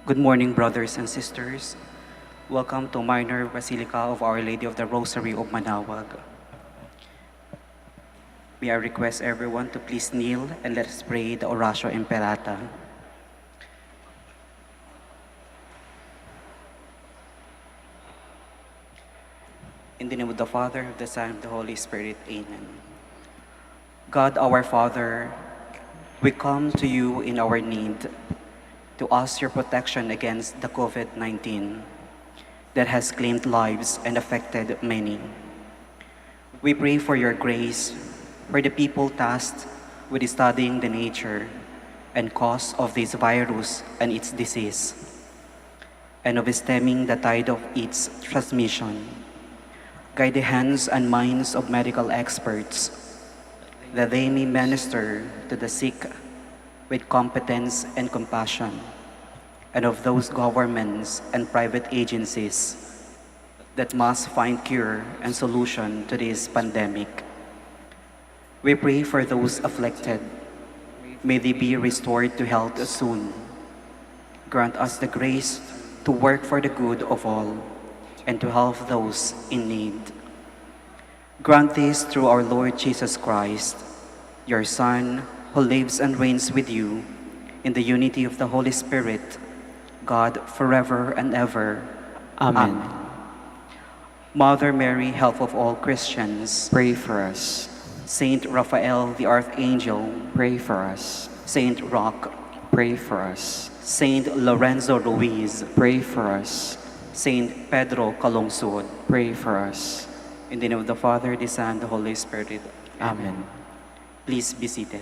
Good morning, brothers and sisters. Welcome to Minor Basilica of Our Lady of the Rosary of Manaoag. May I request everyone to please kneel and let us pray the Oratio Imperata. In the name of the Father, of the Son, and of the Holy Spirit, Amen. God, our Father, we come to you in our need to ask your protection against the COVID-19 that has claimed lives and affected many. We pray for your grace for the people tasked with studying the nature and cause of this virus and its disease, and of stemming the tide of its transmission. Guide the hands and minds of medical experts that they may minister to the sick with competence and compassion, and of those governments and private agencies that must find cure and solution to this pandemic. We pray for those afflicted. May they be restored to health soon. Grant us the grace to work for the good of all and to help those in need. Grant this through our Lord Jesus Christ, your Son, who lives and reigns with you in the unity of the Holy Spirit, God, forever and ever. Amen. Mother Mary, help of all Christians. Pray for us. Saint Raphael the Archangel. Pray for us. Saint Roch. Pray for us. Saint Lorenzo Ruiz. Pray for us. Saint Pedro Calungsod. Pray for us. In the name of the Father, the Son, and the Holy Spirit. Amen. Please be seated.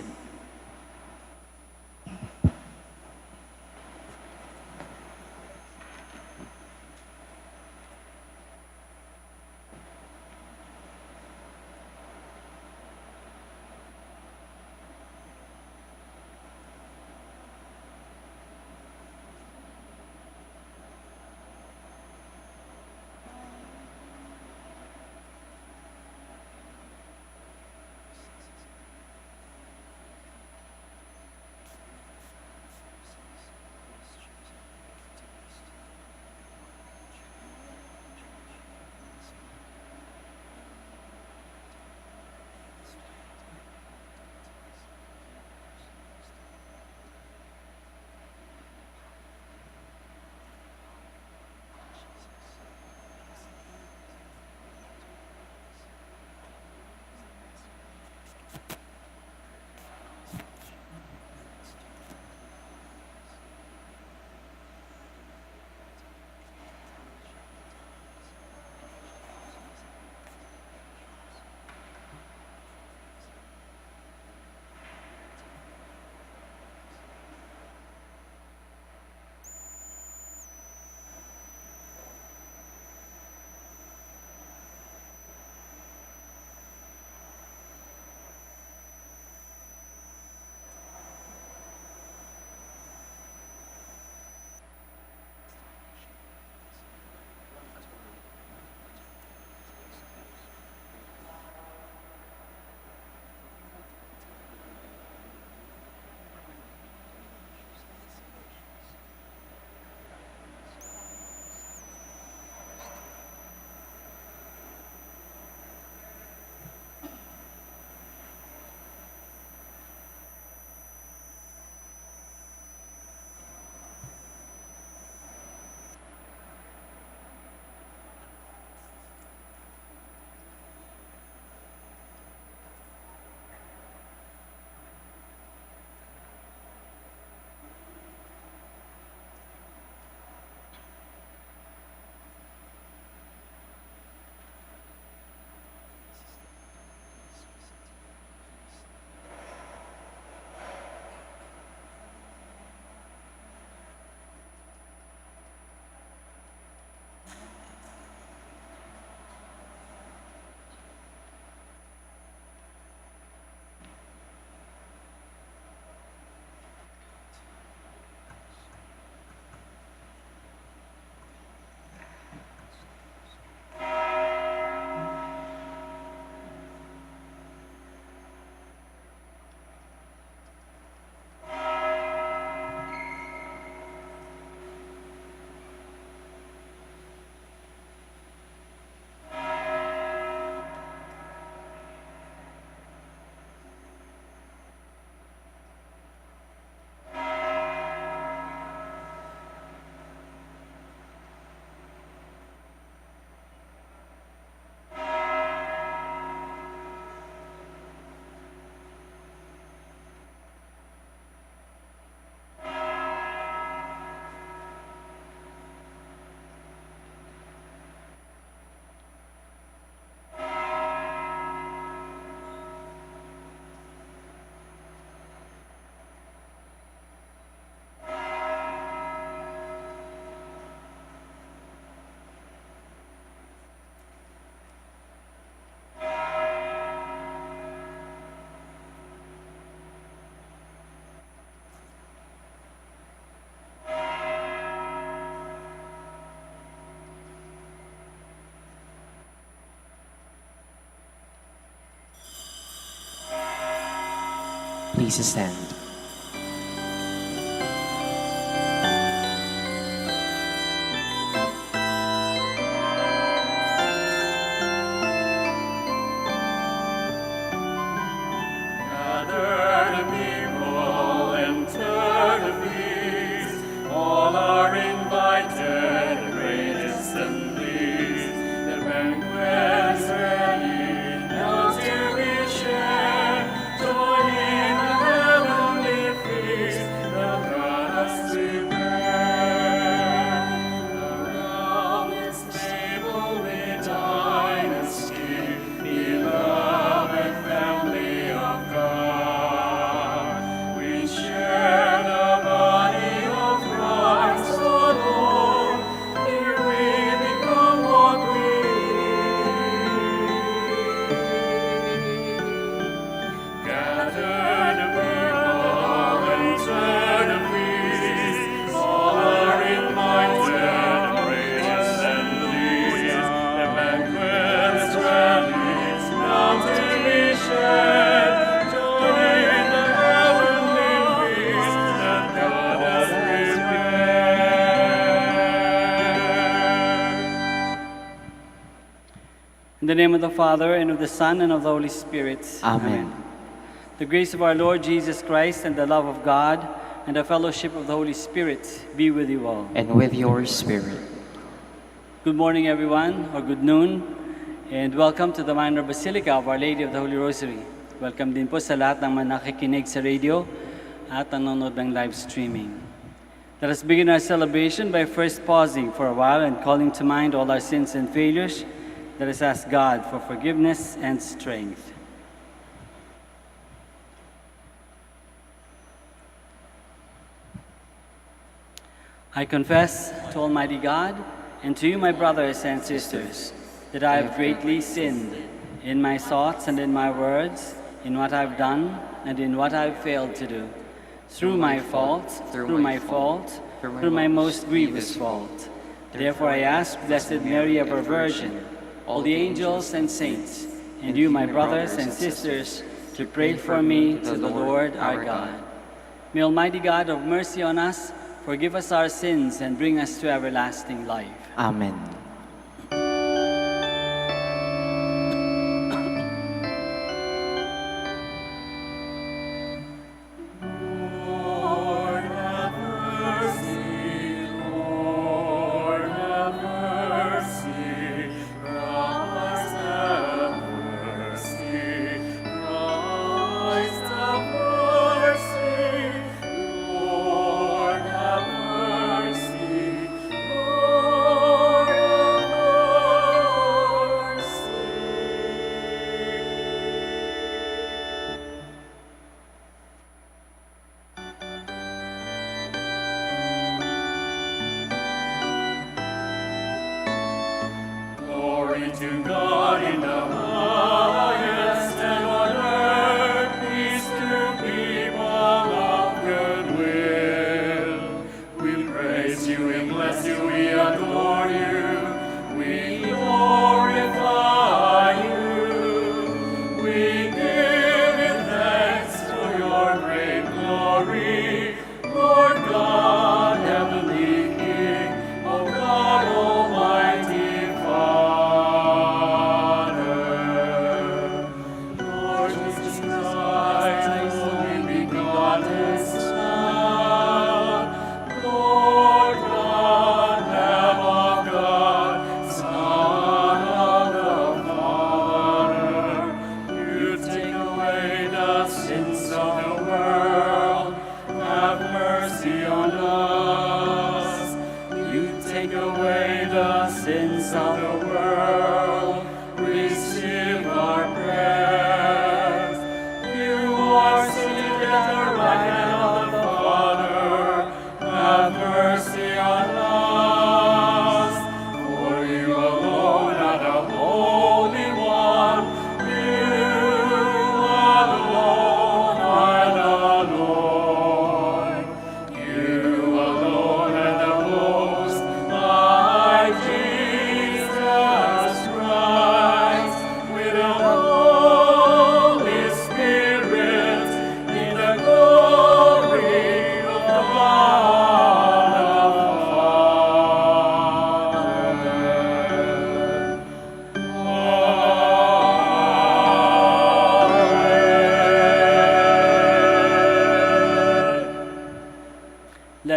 Please stand. In the name of the Father, and of the Son, and of the Holy Spirit. Amen. The grace of our Lord Jesus Christ, and the love of God, and the fellowship of the Holy Spirit be with you all. And with your spirit. Good morning, everyone, or good noon, and welcome to the Minor Basilica of Our Lady of the Holy Rosary. Welcome din po sa lahat ng mga nakikinig sa radio at nanonood ng live streaming. Let us begin our celebration by first pausing for a while and calling to mind all our sins and failures. Let us ask God for forgiveness and strength. I confess to Almighty God and to you, my brothers and sisters, that I have greatly sinned in my thoughts and in my words, in what I've done and in what I've failed to do, through my most grievous fault. Therefore I ask Blessed Mary, ever Virgin, all the angels and saints, and you, my brothers and sisters, to pray for me to the Lord our God. May Almighty God have mercy on us, forgive us our sins, and bring us to everlasting life. Amen. To God in the highest, and on earth peace to people of good will. We praise you, we bless you, we adore you, we glorify you. We give you thanks for your great glory, Lord God, heavenly King, O God Almighty Father. Sins of the world, receive our prayers. You are seated at the right hand of the Father, have mercy on us. For you alone are the Holy One, you alone are the Lord. You alone are the Most High Jesus.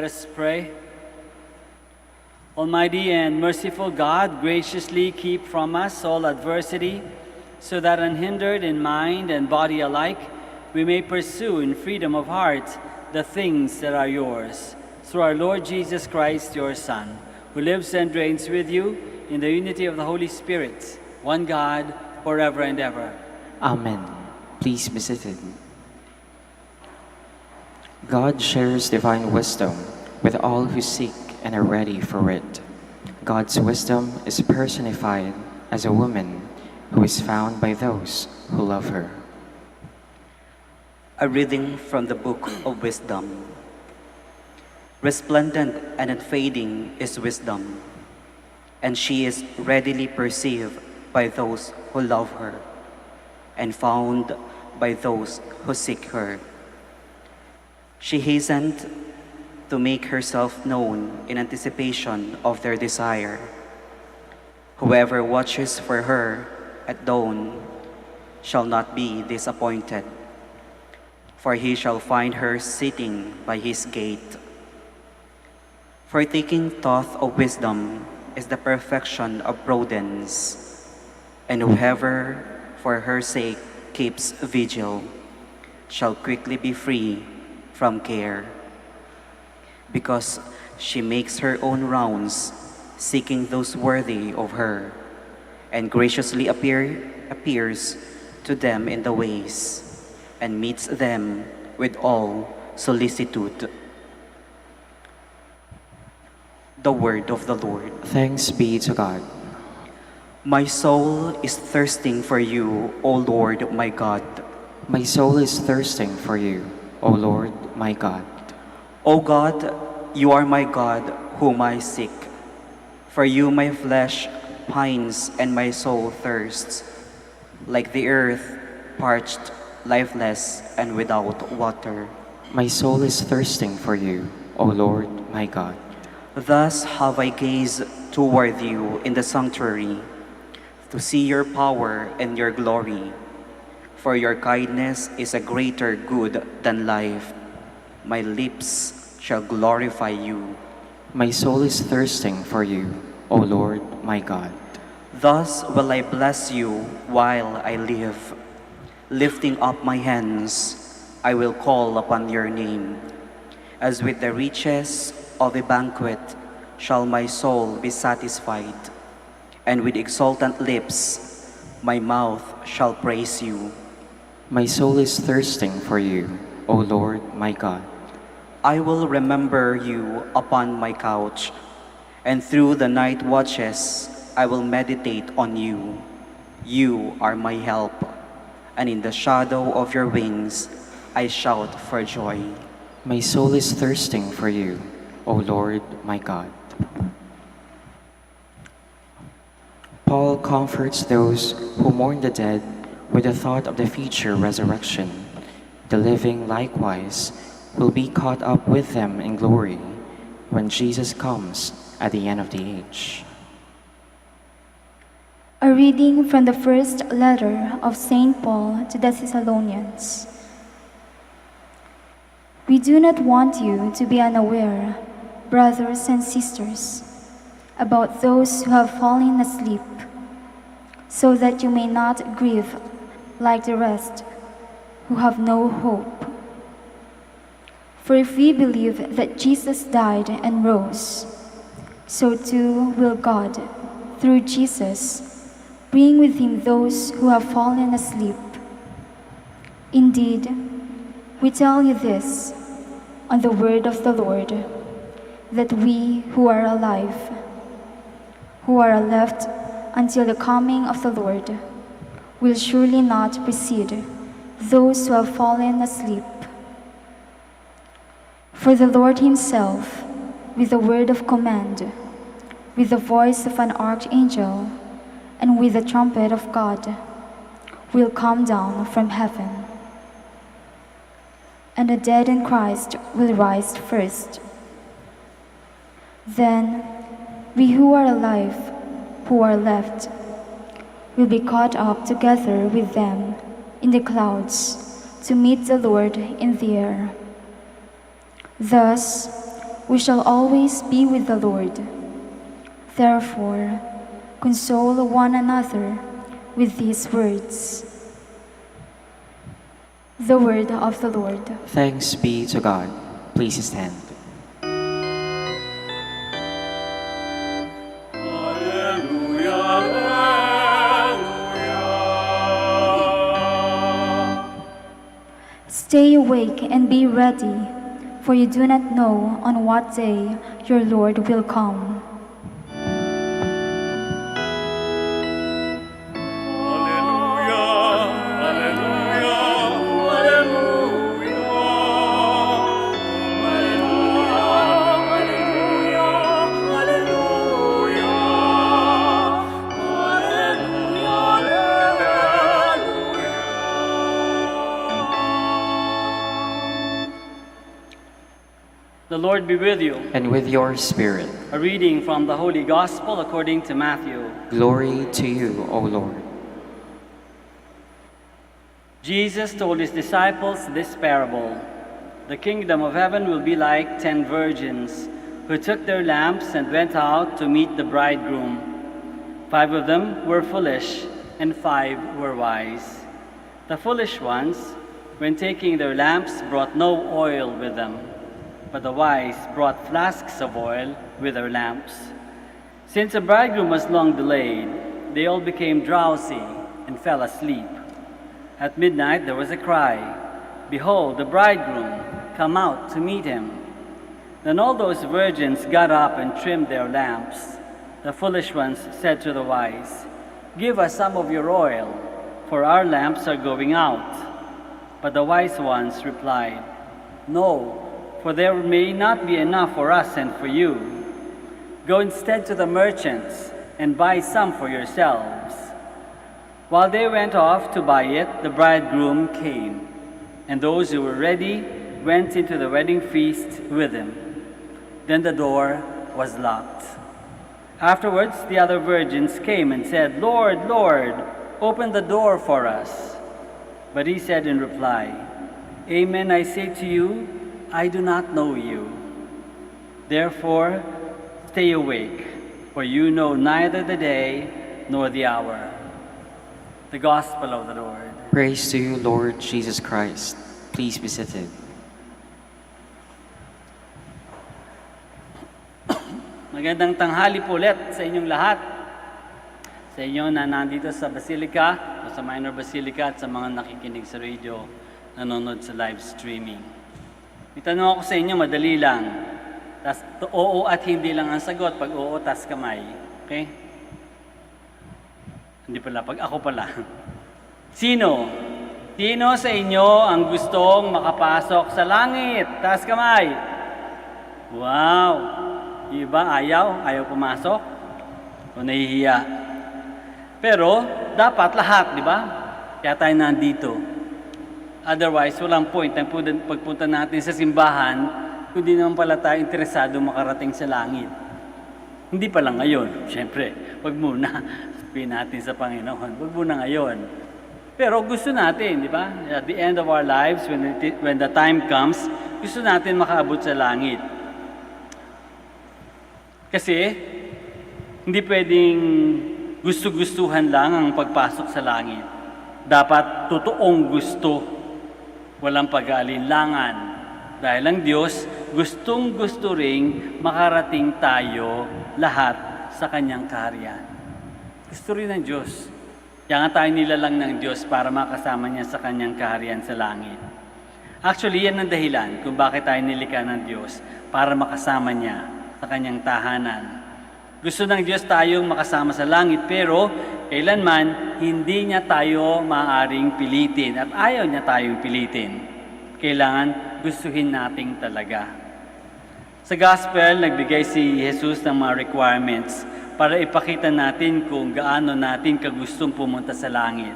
us pray. Almighty and merciful God, graciously keep from us all adversity, so that unhindered in mind and body alike, we may pursue in freedom of heart the things that are yours. Through our Lord Jesus Christ, your Son, who lives and reigns with you in the unity of the Holy Spirit, one God, forever and ever. Amen. Please be seated. God shares divine wisdom with all who seek and are ready for it. God's wisdom is personified as a woman who is found by those who love her. A reading from the Book of Wisdom. Resplendent and unfading is wisdom, and she is readily perceived by those who love her, and found by those who seek her. She hastened to make herself known in anticipation of their desire. Whoever watches for her at dawn shall not be disappointed, for he shall find her sitting by his gate. For taking thought of wisdom is the perfection of prudence, and whoever for her sake keeps vigil shall quickly be free from care, because she makes her own rounds, seeking those worthy of her, and graciously appears to them in the ways, and meets them with all solicitude. The word of the Lord. Thanks be to God. My soul is thirsting for you, O Lord my God. My soul is thirsting for you, O Lord my God. O God, you are my God, whom I seek. For you my flesh pines and my soul thirsts, like the earth, parched, lifeless, and without water. My soul is thirsting for you, O Lord my God. Thus have I gazed toward you in the sanctuary, to see your power and your glory. For your kindness is a greater good than life. My lips shall glorify you. My soul is thirsting for you, O Lord my God. Thus will I bless you while I live. Lifting up my hands, I will call upon your name. As with the riches of a banquet shall my soul be satisfied, and with exultant lips my mouth shall praise you. My soul is thirsting for you, O Lord my God. I will remember you upon my couch, and through the night watches I will meditate on you. You are my help, and in the shadow of your wings I shout for joy. My soul is thirsting for you, O Lord my God. Paul comforts those who mourn the dead with the thought of the future resurrection. The living likewise will be caught up with them in glory when Jesus comes at the end of the age. A reading from the first letter of St. Paul to the Thessalonians. We do not want you to be unaware, brothers and sisters, about those who have fallen asleep, so that you may not grieve like the rest who have no hope. For if we believe that Jesus died and rose, so too will God, through Jesus, bring with him those who have fallen asleep. Indeed, we tell you this on the word of the Lord, that we who are alive, who are left until the coming of the Lord, will surely not precede those who have fallen asleep. For the Lord himself, with the word of command, with the voice of an archangel, and with the trumpet of God, will come down from heaven. And the dead in Christ will rise first. Then we who are alive, who are left, will be caught up together with them in the clouds to meet the Lord in the air. Thus, we shall always be with the Lord. Therefore, console one another with these words. The word of the Lord. Thanks be to God. Please stand. Alleluia, alleluia. Stay awake and be ready, for you do not know on what day your Lord will come. Alleluia, alleluia, alleluia. Alleluia, alleluia, alleluia. Alleluia, alleluia. The Lord be with you. And with your spirit, A reading from the Holy Gospel according to Matthew. glory to you, O Lord. Jesus told his disciples this parable. The kingdom of heaven will be like 10 virgins who took their lamps and went out to meet the bridegroom. 5 of them were foolish and 5 were wise. The foolish ones, when taking their lamps, brought no oil with them, but the wise brought flasks of oil with their lamps. Since the bridegroom was long delayed, they all became drowsy and fell asleep. At midnight there was a cry, "Behold, the bridegroom, come out to meet him." Then all those virgins got up and trimmed their lamps. The foolish ones said to the wise, "Give us some of your oil, for our lamps are going out." But the wise ones replied, "No, for there may not be enough for us and for you. Go instead to the merchants and buy some for yourselves." While they went off to buy it, the bridegroom came, and those who were ready went into the wedding feast with him. Then the door was locked. Afterwards, the other virgins came and said, "Lord, Lord, open the door for us." But he said in reply, "Amen, I say to you, I do not know you. Therefore, stay awake, for you know neither the day nor the hour." The Gospel of the Lord. Praise to you, Lord Jesus Christ. Please be seated. Magandang tanghali po ulit sa inyong lahat. Sa inyo na nandito sa Basilica, o sa Minor Basilica, at sa mga nakikinig sa radio, nanonood sa live streaming. May tanong ako sa inyo, madali lang. Tas, oo at hindi lang ang sagot. Pag oo, tas kamay. Okay? Hindi pala, pag ako pala. Sino? Sino sa inyo ang gustong makapasok sa langit? Tas kamay. Wow! Iba ayaw? Ayaw pumasok? O nahihiya? Pero, dapat lahat, di ba? Kaya tayo nandito. Otherwise, walang point ang pagpunta natin sa simbahan kung di naman pala tayo interesado makarating sa langit. Hindi pala ngayon. Siyempre, wag muna. Sabihin natin sa Panginoon, wag muna ngayon. Pero gusto natin, di ba? At the end of our lives, when the time comes, gusto natin makaabot sa langit. Kasi, hindi pwedeng gusto-gustuhan lang ang pagpasok sa langit. Dapat totoong gusto, walang pag-aalinlangan. Dahil ang Diyos, gustong-gusto ring makarating tayo lahat sa Kanyang kaharian. Gusto rin ng Diyos. Kaya nga tayo nilalang ng Diyos para makasama niya sa Kanyang kaharian sa langit. Actually, yan ang dahilan kung bakit tayo nilikha ng Diyos para makasama niya sa Kanyang tahanan. Gusto ng Diyos tayong makasama sa langit, pero kailanman hindi niya tayo maaaring pilitin at ayaw niya tayong pilitin. Kailangan gustuhin nating talaga. Sa Gospel, nagbigay si Jesus ng mga requirements para ipakita natin kung gaano natin kagustong pumunta sa langit.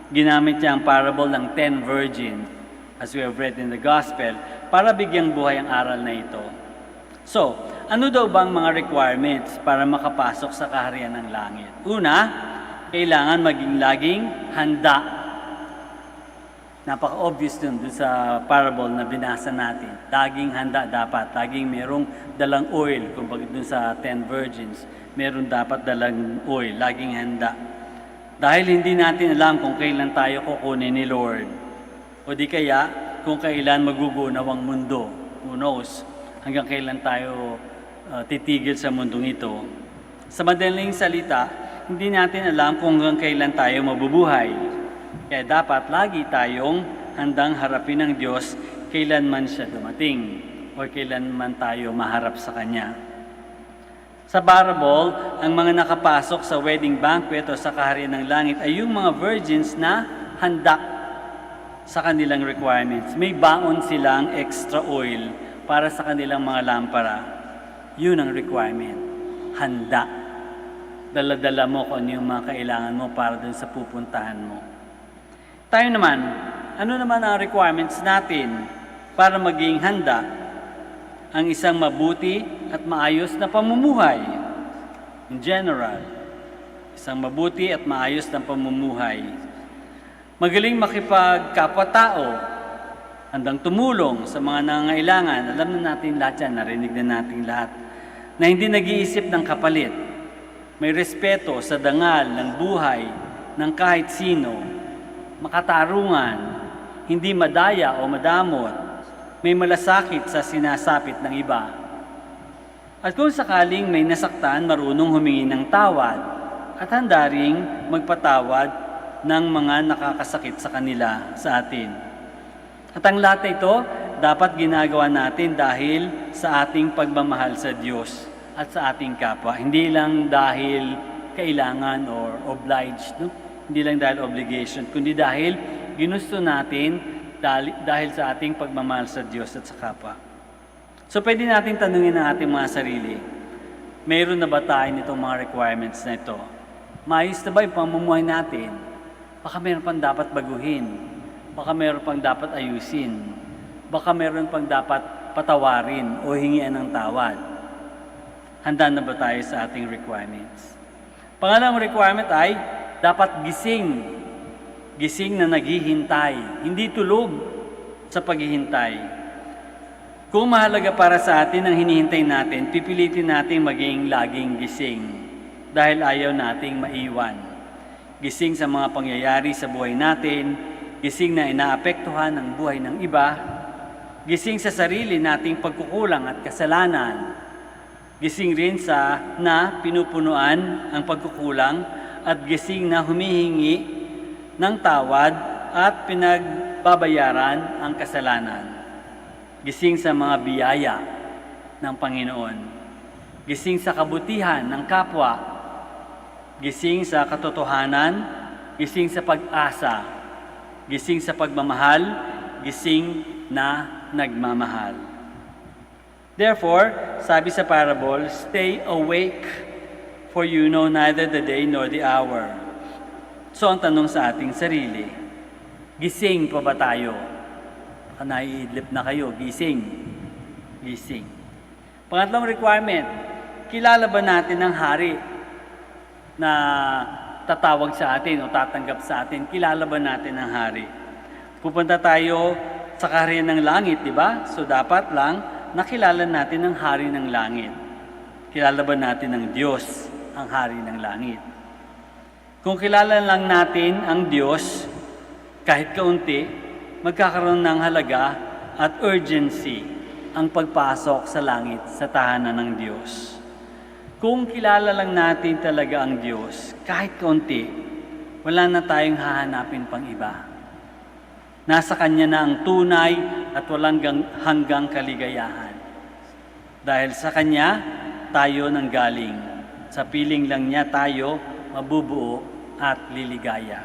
Ginamit niya ang parable ng 10 virgins, as we have read in the Gospel, para bigyang buhay ang aral na ito. So, ano daw bang mga requirements para makapasok sa kaharian ng langit? Una, kailangan maging laging handa. Napaka-obvious dun sa parable na binasa natin. Laging handa dapat, laging merong dalang oil. Kung bakit dun sa 10 virgins, meron dapat dalang oil, laging handa. Dahil hindi natin alam kung kailan tayo kukunin ni Lord. O di kaya, kung kailan magugunaw ang mundo. Who knows? Hanggang kailan tayo titigil sa mundong ito. Sa madaling salita, hindi natin alam kung hanggang kailan tayo mabubuhay. Kaya dapat lagi tayong handang harapin ng Diyos kailanman siya dumating o kailanman tayo maharap sa Kanya. Sa parable, ang mga nakapasok sa wedding banquet o sa kaharian ng langit ay yung mga virgins na handa sa kanilang requirements. May baon silang extra oil para sa kanilang mga lampara. Yun ang requirement. Handa. Dala-dala mo kung ano yung mga kailangan mo para dun sa pupuntahan mo. Tayo naman, ano naman ang requirements natin para maging handa ang isang mabuti at maayos na pamumuhay? In general, isang mabuti at maayos na pamumuhay. Magaling makipagkapwa-tao, handang tumulong sa mga nangangailangan. Alam na natin lahat yan, narinig na natin lahat. Na hindi nag-iisip ng kapalit. May respeto sa dangal ng buhay ng kahit sino. Makatarungan, hindi madaya o madamot, may malasakit sa sinasapit ng iba. At kung sakaling may nasaktan, marunong humingi ng tawad at handa ring magpatawad ng mga nakakasakit sa kanila, sa atin. At ang lahat ito, dapat ginagawa natin dahil sa ating pagmamahal sa Diyos at sa ating kapwa. Hindi lang dahil kailangan or obliged, no? Hindi lang dahil obligation, kundi dahil ginusto natin dahil sa ating pagmamahal sa Diyos at sa kapwa. So pwede natin tanungin ang ating mga sarili, mayroon na ba tayo nitong mga requirements na ito? Maayos na ba yung pamumuhay natin? Baka mayroon pang dapat baguhin. Baka mayroon pang dapat ayusin. Baka mayroon pang dapat patawarin o hingian ng tawad. Handa na ba tayo sa ating requirements? Pangalawang requirement ay dapat gising. Gising na naghihintay. Hindi tulog sa paghihintay. Kung mahalaga para sa atin ang hinihintay natin, pipilitin natin maging laging gising dahil ayaw nating maiwan. Gising sa mga pangyayari sa buhay natin, gising na inaapektuhan ang buhay ng iba, gising sa sarili nating pagkukulang at kasalanan, gising rin sa na pinupunuan ang pagkukulang at gising na humihingi ng tawad at pinagbabayaran ang kasalanan. Gising sa mga biyaya ng Panginoon. Gising sa kabutihan ng kapwa. Gising sa katotohanan. Gising sa pag-asa. Gising sa pagmamahal. Gising na nagmamahal. Therefore, sabi sa parable, stay awake, for you know neither the day nor the hour. So ang tanong sa ating sarili, gising pa ba tayo? Baka naiidlip na kayo, gising. Gising. Pangatlong requirement, kilala ba natin ang hari na tatawag sa atin o tatanggap sa atin? Kilala ba natin ang hari? Pupunta tayo sa kaharian ng langit, di ba? So dapat lang nakilala natin ang hari ng langit. Kilala ba natin ang Diyos, ang hari ng langit? Kung kilala lang natin ang Diyos, kahit kaunti, magkakaroon ng halaga at urgency ang pagpasok sa langit, sa tahanan ng Diyos. Kung kilala lang natin talaga ang Diyos, kahit kaunti, wala na tayong hahanapin pang iba. Nasa Kanya na ang tunay at walang hanggang kaligayahan. Dahil sa Kanya, tayo nanggaling. Sa piling lang Niya tayo mabubuo at liligaya.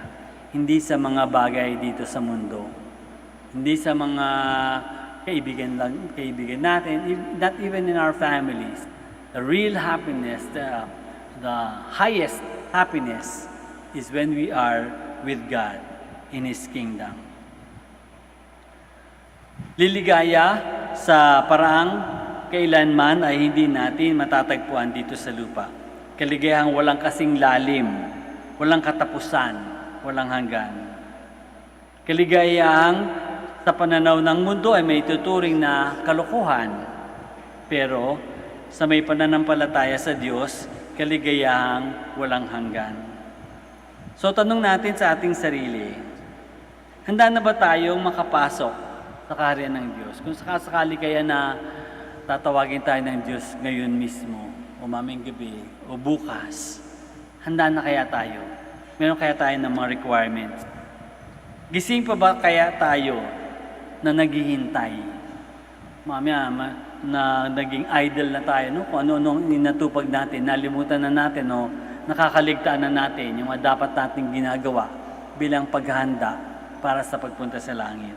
Hindi sa mga bagay dito sa mundo. Hindi sa mga kaibigan natin, not even in our families. The real happiness, the highest happiness is when we are with God in His kingdom. Liligaya sa paraang kailanman ay hindi natin matatagpuan dito sa lupa. Kaligayahang walang kasing lalim, walang katapusan, walang hanggan. Kaligayahang sa pananaw ng mundo ay may tuturing na kalokohan. Pero sa may pananampalataya sa Diyos, kaligayahang walang hanggan. So tanong natin sa ating sarili, handa na ba tayong makapasok sa kaharian ng Diyos? Kung sakasakali kaya na tatawagin tayo ng Diyos ngayon mismo, o mamayang gabi, o bukas, handa na kaya tayo? Meron kaya tayo ng mga requirements? Gising pa ba kaya tayo na naghihintay? Mamaya, na naging idol na tayo, no? Kung ano-anong ninatupag natin, nalimutan na natin, no? Nakakaligtaan na natin yung mga dapat nating ginagawa bilang paghahanda para sa pagpunta sa langit.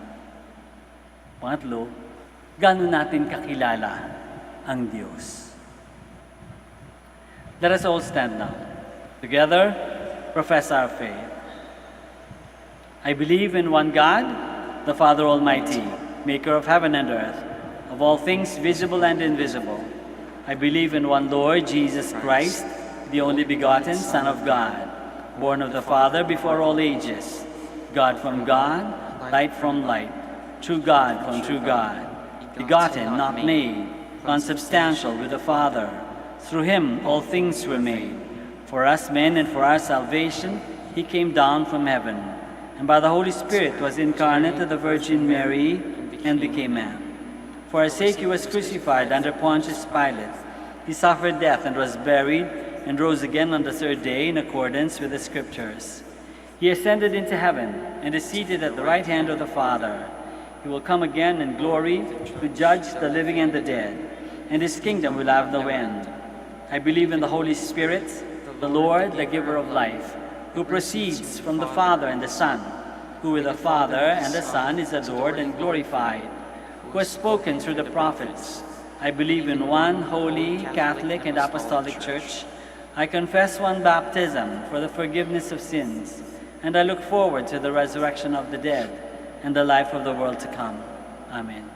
Pangatlo, gaano natin kakilala ang Diyos? Let us all stand now. Together, profess our faith. I believe in one God, the Father Almighty, maker of heaven and earth, of all things visible and invisible. I believe in one Lord, Jesus Christ, the only begotten Son of God, born of the Father before all ages, God from God, light from light, true God from true God, begotten, not made, consubstantial with the Father. Through him all things were made. For us men and for our salvation, he came down from heaven, and by the Holy Spirit was incarnate of the Virgin Mary and became man. For our sake he was crucified under Pontius Pilate. He suffered death and was buried, and rose again on the third day in accordance with the Scriptures. He ascended into heaven and is seated at the right hand of the Father. He will come again in glory to judge the living and the dead, and his kingdom will have no end. I believe in the Holy Spirit, the Lord, the giver of life, who proceeds from the Father and the Son, who with the Father and the Son is adored and glorified, who has spoken through the prophets. I believe in one holy, Catholic, and Apostolic Church. I confess one baptism for the forgiveness of sins, and I look forward to the resurrection of the dead and the life of the world to come. Amen.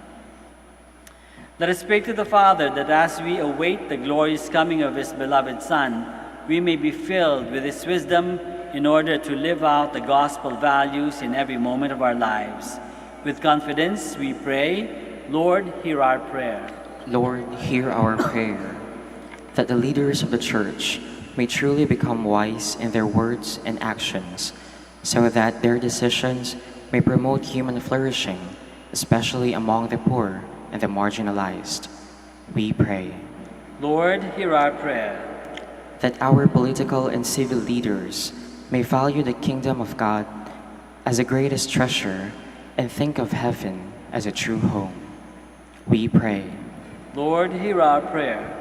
Let us pray to the Father that as we await the glorious coming of his beloved Son, we may be filled with his wisdom in order to live out the gospel values in every moment of our lives. With confidence, we pray, Lord, hear our prayer. Lord, hear our prayer, that the leaders of the Church may truly become wise in their words and actions, so that their decisions may promote human flourishing, especially among the poor and the marginalized. We pray. Lord, hear our prayer. That our political and civil leaders may value the kingdom of God as the greatest treasure and think of heaven as a true home. We pray. Lord, hear our prayer.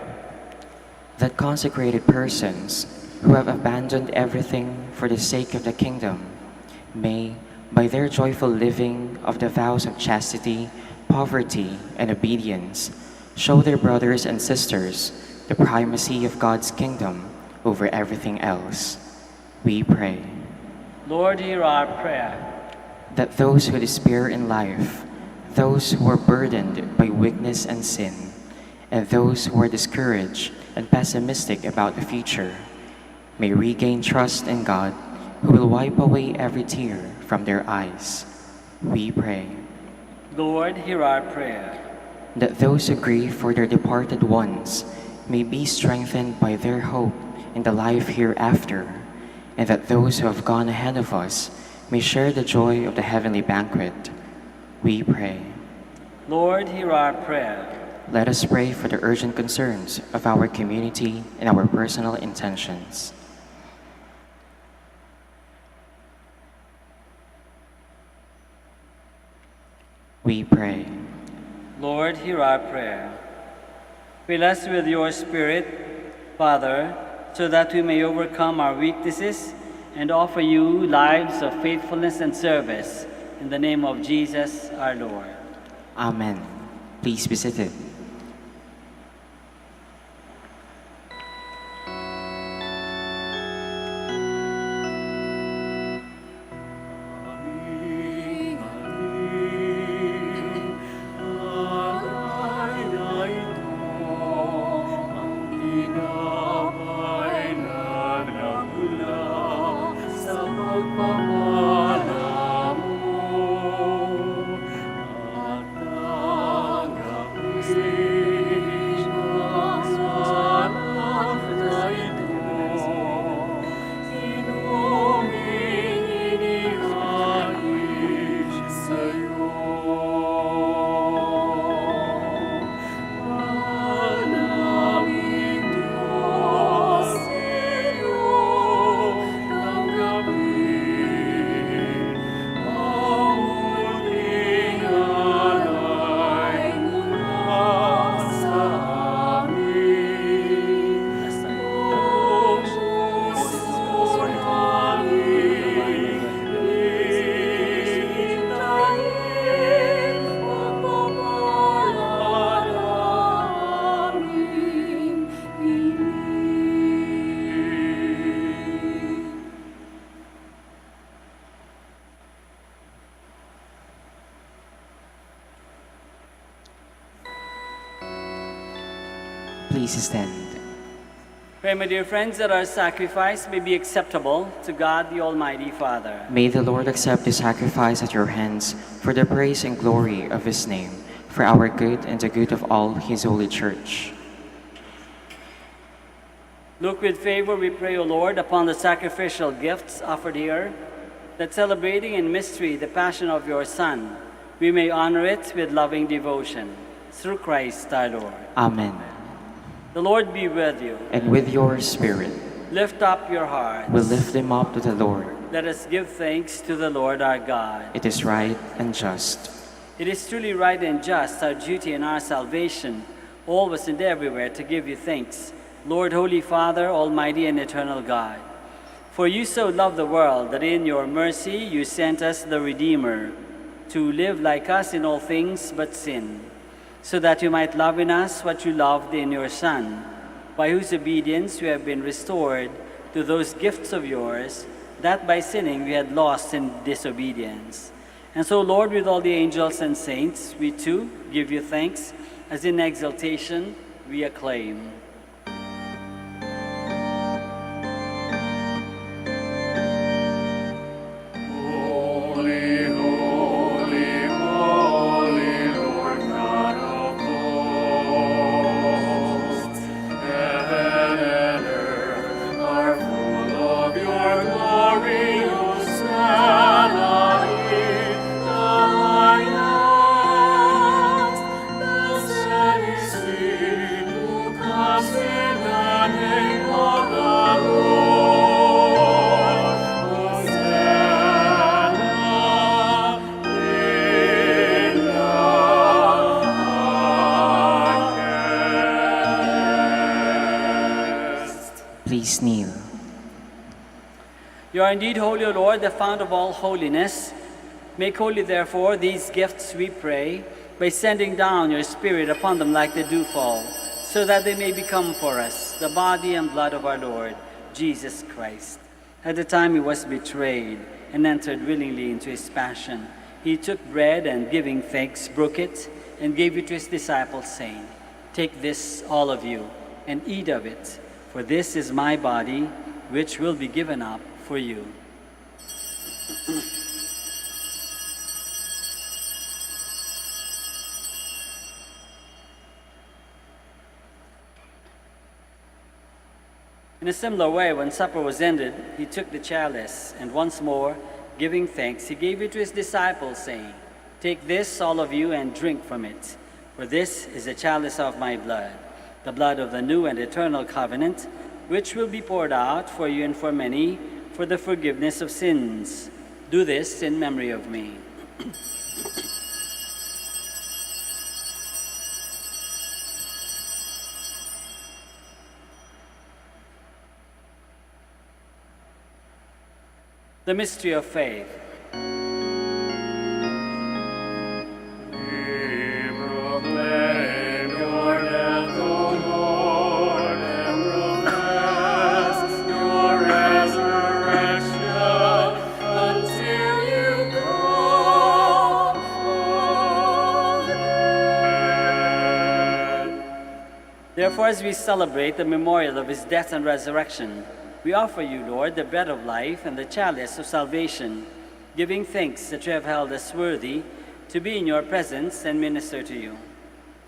That consecrated persons who have abandoned everything for the sake of the kingdom may, by their joyful living of the vows of chastity, poverty, and obedience, show their brothers and sisters the primacy of God's kingdom over everything else. We pray. Lord, hear our prayer. That those who despair in life, those who are burdened by weakness and sin, and those who are discouraged and pessimistic about the future, may regain trust in God, who will wipe away every tear from their eyes. We pray. Lord, hear our prayer. That those who grieve for their departed ones may be strengthened by their hope in the life hereafter, and that those who have gone ahead of us may share the joy of the heavenly banquet. We pray. Lord, hear our prayer. Let us pray for the urgent concerns of our community and our personal intentions. We pray. Lord, hear our prayer. Fill us with your Spirit, Father, so that we may overcome our weaknesses and offer you lives of faithfulness and service. In the name of Jesus, our Lord. Amen. Please be seated. Please stand. Pray, my dear friends, that our sacrifice may be acceptable to God the Almighty Father. May the Lord accept the sacrifice at your hands for the praise and glory of his name, for our good and the good of all his holy church. Look with favor, we pray, O Lord, upon the sacrificial gifts offered here, that celebrating in mystery the passion of your Son, we may honor it with loving devotion. Through Christ our Lord. Amen. The Lord be with you. And with your spirit, Lift up your hearts. we lift them up to the Lord. Let us give thanks to the Lord our God. It is right and just. It is truly right and just, our duty and our salvation, always and everywhere to give you thanks, Lord, Holy Father, Almighty and eternal God. For you so loved the world that in your mercy you sent us the Redeemer, to live like us in all things but sin, so that you might love in us what you loved in your Son, by whose obedience we have been restored to those gifts of yours, that by sinning we had lost in disobedience. And so, Lord, with all the angels and saints, we too give you thanks, as in exaltation we acclaim. Holy, holy, holy, Lord God of hosts. Heaven and earth are full of your glory, Hosanna in the highest. Blessed is he who comes in the name of the Lord. Hosanna in the highest. Please kneel. You are indeed holy, O Lord, the fount of all holiness. Make holy, therefore, these gifts, we pray, by sending down your Spirit upon them like the dewfall, so that they may become for us the body and blood of our Lord, Jesus Christ. At the time he was betrayed and entered willingly into his passion, he took bread and, giving thanks, broke it and gave it to his disciples, saying, "Take this, all of you, and eat of it, for this is my body, which will be given up for you." In a similar way, when supper was ended, he took the chalice, and once more, giving thanks, he gave it to his disciples, saying, "Take this, all of you, and drink from it, for this is the chalice of my blood, the blood of the new and eternal covenant, which will be poured out for you and for many for the forgiveness of sins. Do this in memory of me." The mystery of faith. We proclaim your death, O Lord, and profess your resurrection until you come again. Therefore, as we celebrate the memorial of his death and resurrection, we offer you, Lord, the bread of life and the chalice of salvation, giving thanks that you have held us worthy to be in your presence and minister to you.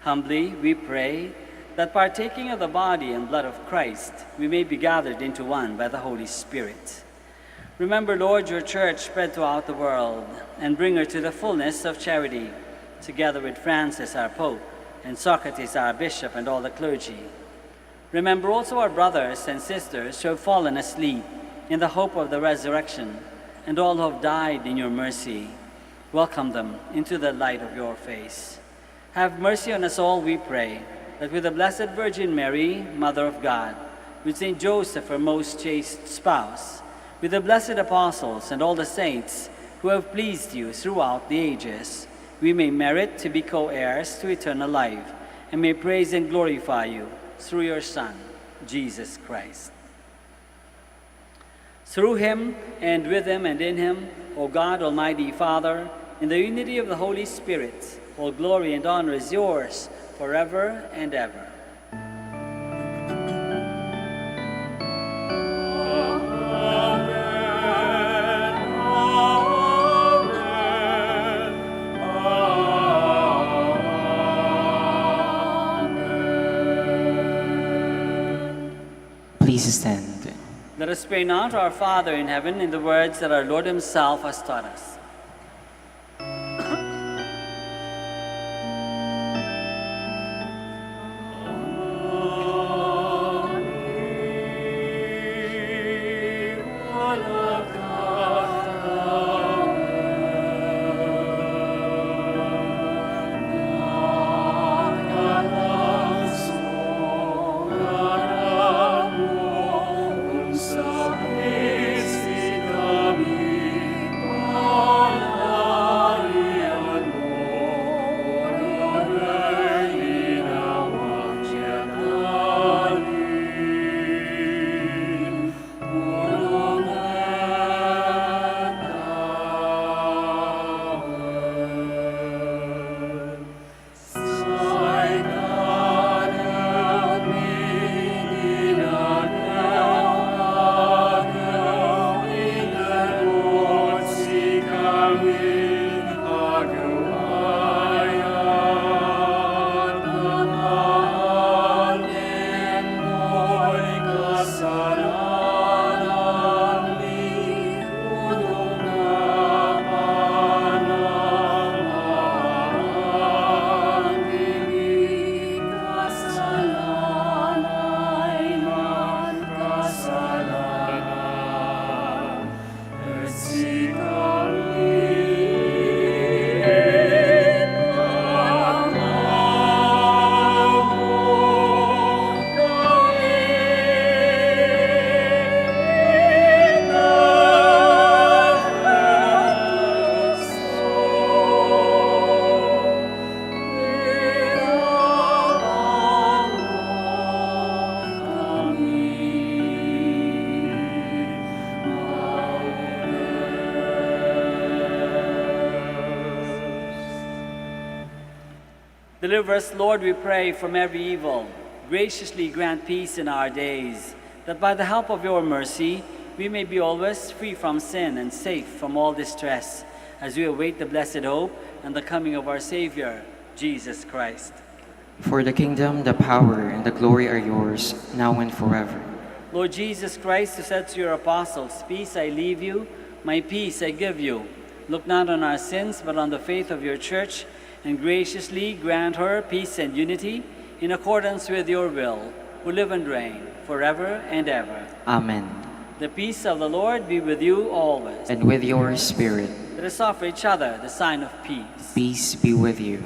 Humbly, we pray that partaking of the body and blood of Christ, we may be gathered into one by the Holy Spirit. Remember, Lord, your church spread throughout the world, and bring her to the fullness of charity, together with Francis, our Pope, and Socrates, our Bishop, and all the clergy. Remember also our brothers and sisters who have fallen asleep in the hope of the resurrection, and all who have died in your mercy. Welcome them into the light of your face. Have mercy on us all, we pray, that with the Blessed Virgin Mary, Mother of God, with Saint Joseph, her most chaste spouse, with the blessed apostles and all the saints who have pleased you throughout the ages, we may merit to be co-heirs to eternal life, and may praise and glorify you through your Son, Jesus Christ. Through him, and with him, and in him, O God, Almighty Father, in the unity of the Holy Spirit, all glory and honor is yours forever and ever. stand. Let us pray now to our Father in heaven in the words that our Lord himself has taught us. Deliver us, Lord, we pray, from every evil. Graciously grant peace in our days, that by the help of your mercy, we may be always free from sin and safe from all distress, as we await the blessed hope and the coming of our Savior, Jesus Christ. For the kingdom, the power, and the glory are yours, now and forever. Lord Jesus Christ, who said to your apostles, "Peace I leave you, my peace I give you," look not on our sins, but on the faith of your church, and graciously grant her peace and unity in accordance with your will, who live and reign forever and ever. Amen. The peace of the Lord be with you always. And with your spirit, Let us offer each other the sign of peace. peace be with you.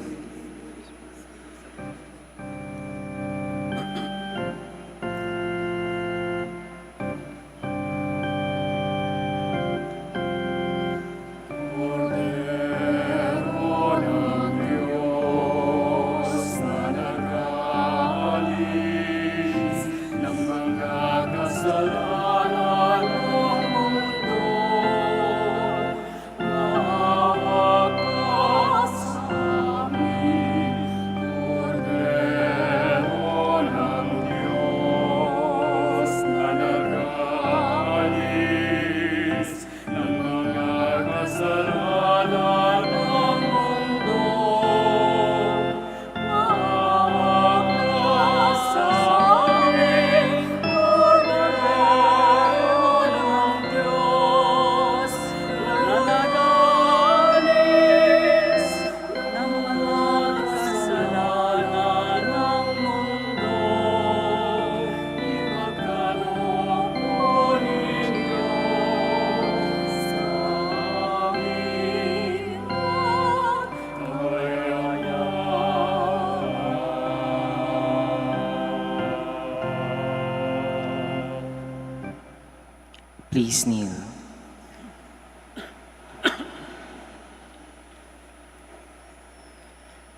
Please kneel.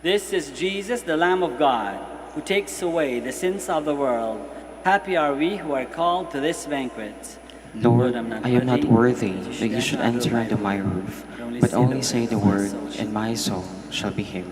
This is Jesus, the Lamb of God, who takes away the sins of the world. Happy are we who are called to this banquet. Lord, I am not worthy that you should enter under my roof, but only say the word, and my soul shall be healed.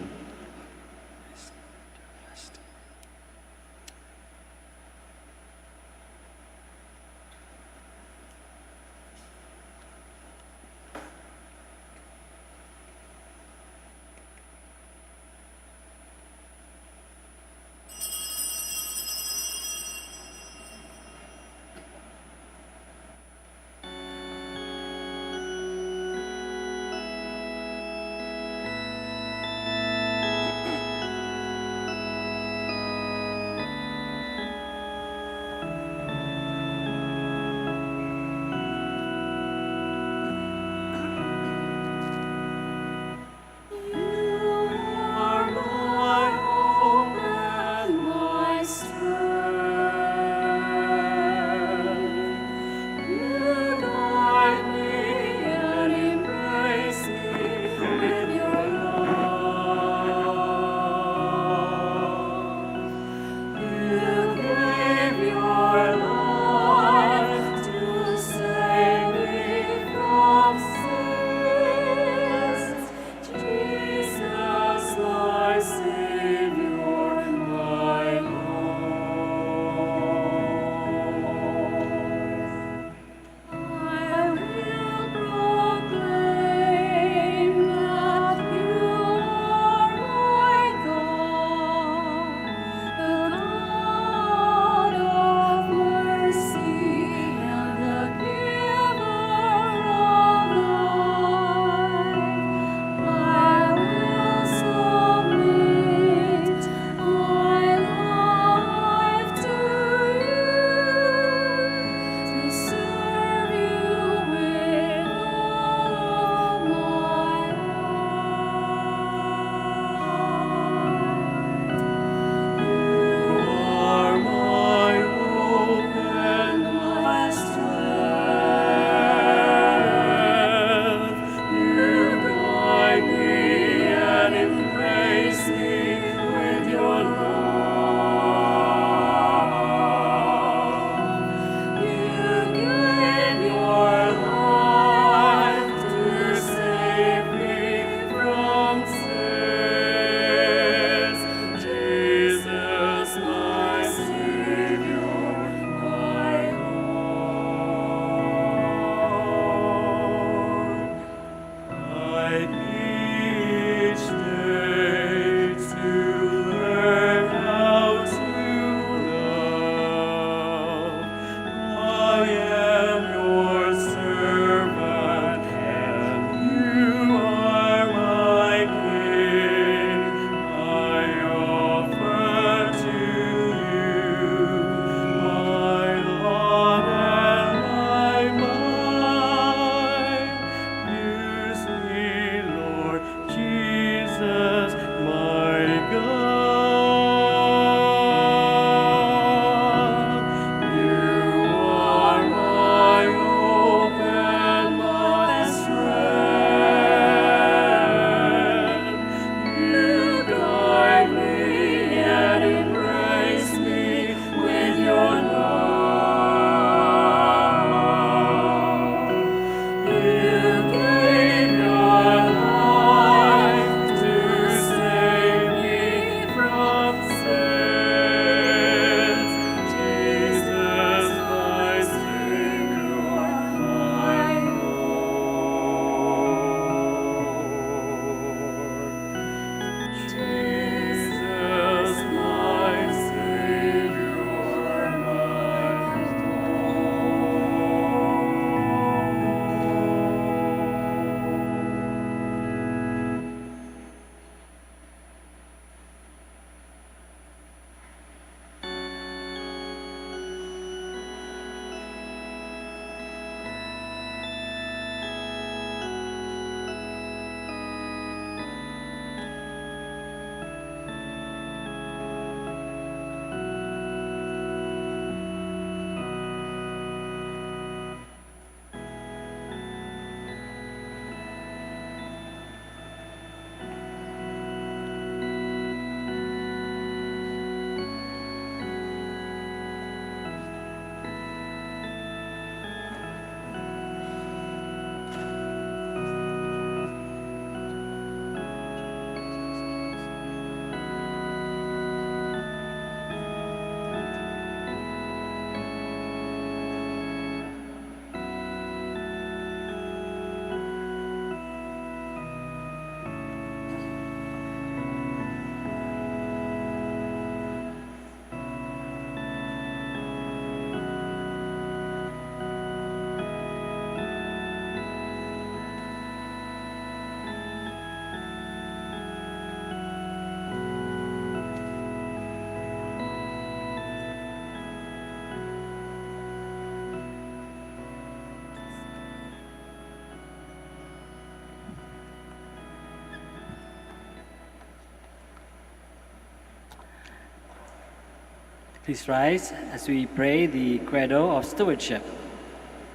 Please rise as we pray the Credo of Stewardship.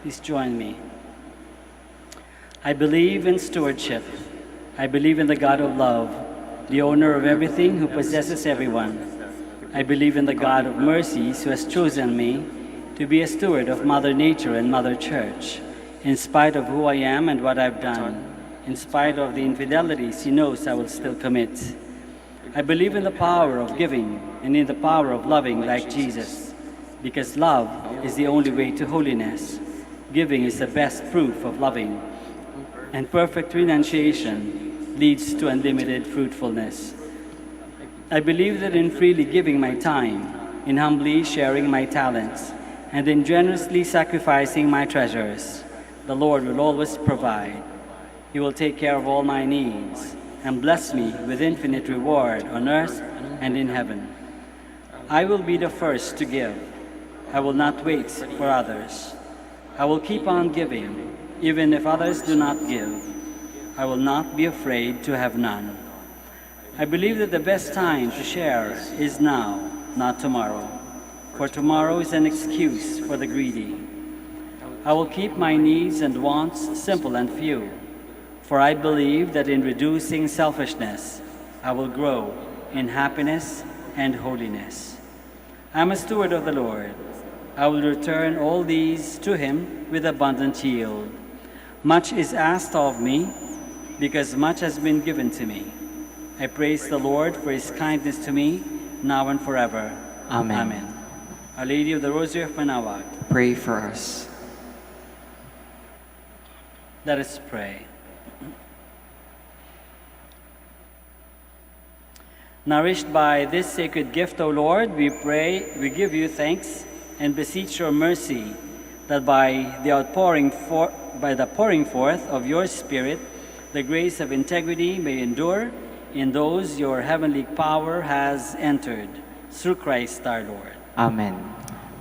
Please join me. I believe in stewardship. I believe in the God of love, the owner of everything who possesses everyone. I believe in the God of mercies who has chosen me to be a steward of Mother Nature and Mother Church, in spite of who I am and what I've done, in spite of the infidelities he knows I will still commit. I believe in the power of giving and in the power of loving like Jesus, because love is the only way to holiness. Giving is the best proof of loving, and perfect renunciation leads to unlimited fruitfulness. I believe that in freely giving my time, in humbly sharing my talents, and in generously sacrificing my treasures, the Lord will always provide. He will take care of all my needs and bless me with infinite reward on earth and in heaven. I will be the first to give. I will not wait for others. I will keep on giving, even if others do not give. I will not be afraid to have none. I believe that the best time to share is now, not tomorrow, for tomorrow is an excuse for the greedy. I will keep my needs and wants simple and few, for I believe that in reducing selfishness, I will grow in happiness and holiness. I am a steward of the Lord. I will return all these to him with abundant yield. Much is asked of me, because much has been given to me. I praise the Lord for his kindness to me, now and forever. Amen. Amen. Our Lady of the Rosary of Manaoag, Pray for us. let us pray. Nourished by this sacred gift, O Lord, we pray, we give you thanks and beseech your mercy, that by the pouring forth of your Spirit, the grace of integrity may endure in those your heavenly power has entered, through Christ our Lord. Amen.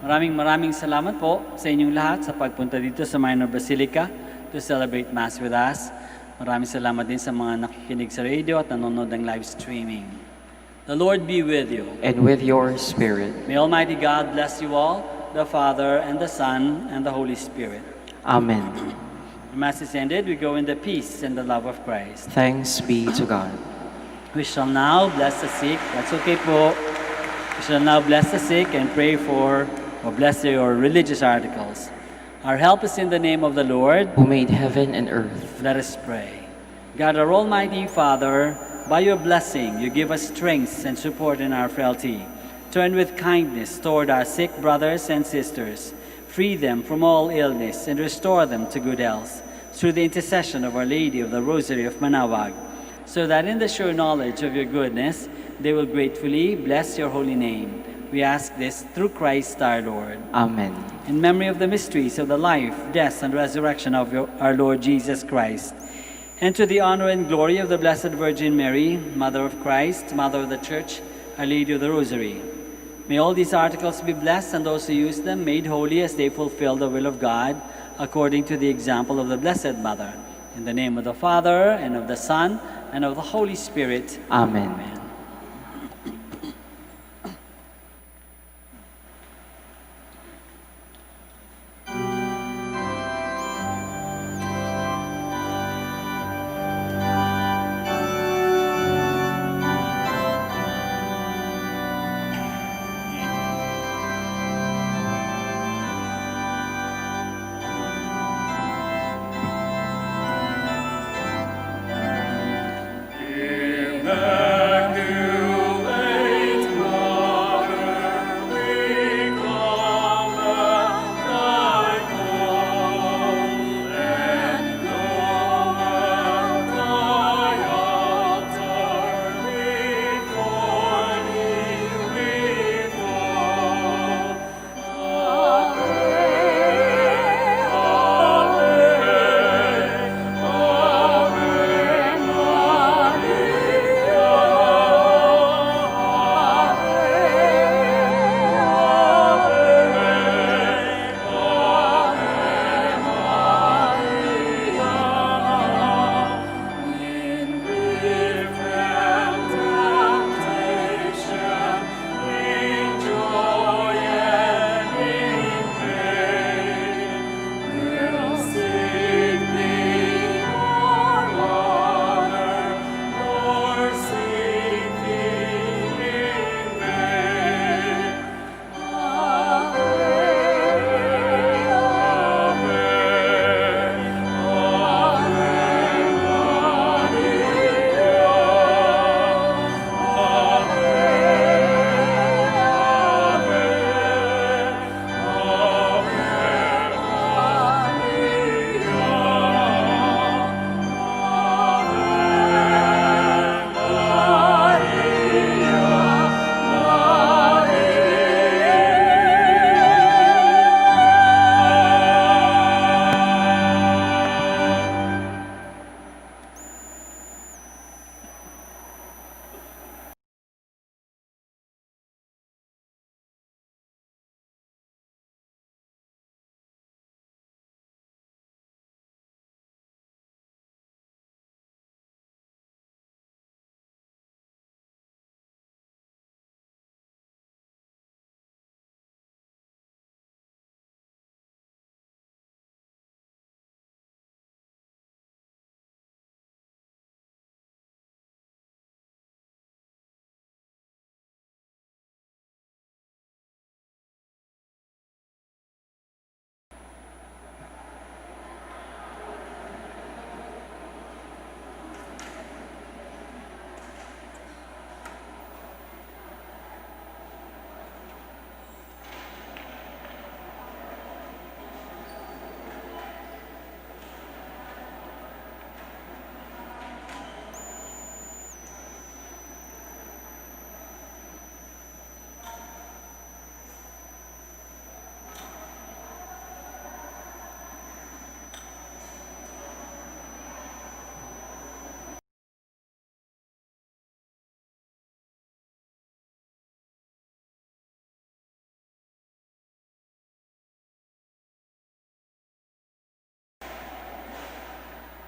Maraming salamat po sa inyong lahat sa pagpunta dito sa Minor Basilica to celebrate Mass with us. Maraming salamat din sa mga nakikinig sa radio at nanonood ng live streaming. The Lord be with you. And with your spirit. May Almighty God bless you all, the Father, and the Son, and the Holy Spirit. Amen. The Mass is ended. We go in the peace and the love of Christ. Thanks be to God. We shall now bless the sick. That's okay po. We shall now bless the sick and pray for or bless your religious articles. Our help is in the name of the Lord. Who made heaven and earth. Let us pray. God, our Almighty Father, by your blessing, you give us strength and support in our frailty. Turn with kindness toward our sick brothers and sisters. Free them from all illness and restore them to good health through the intercession of Our Lady of the Rosary of Manaoag, so that in the sure knowledge of your goodness, they will gratefully bless your holy name. We ask this through Christ our Lord. Amen. In memory of the mysteries of the life, death, and resurrection of our Lord Jesus Christ, and to the honor and glory of the Blessed Virgin Mary, Mother of Christ, Mother of the Church, Our Lady of the Rosary, may all these articles be blessed and those who use them made holy as they fulfill the will of God, according to the example of the Blessed Mother. In the name of the Father, and of the Son, and of the Holy Spirit. Amen.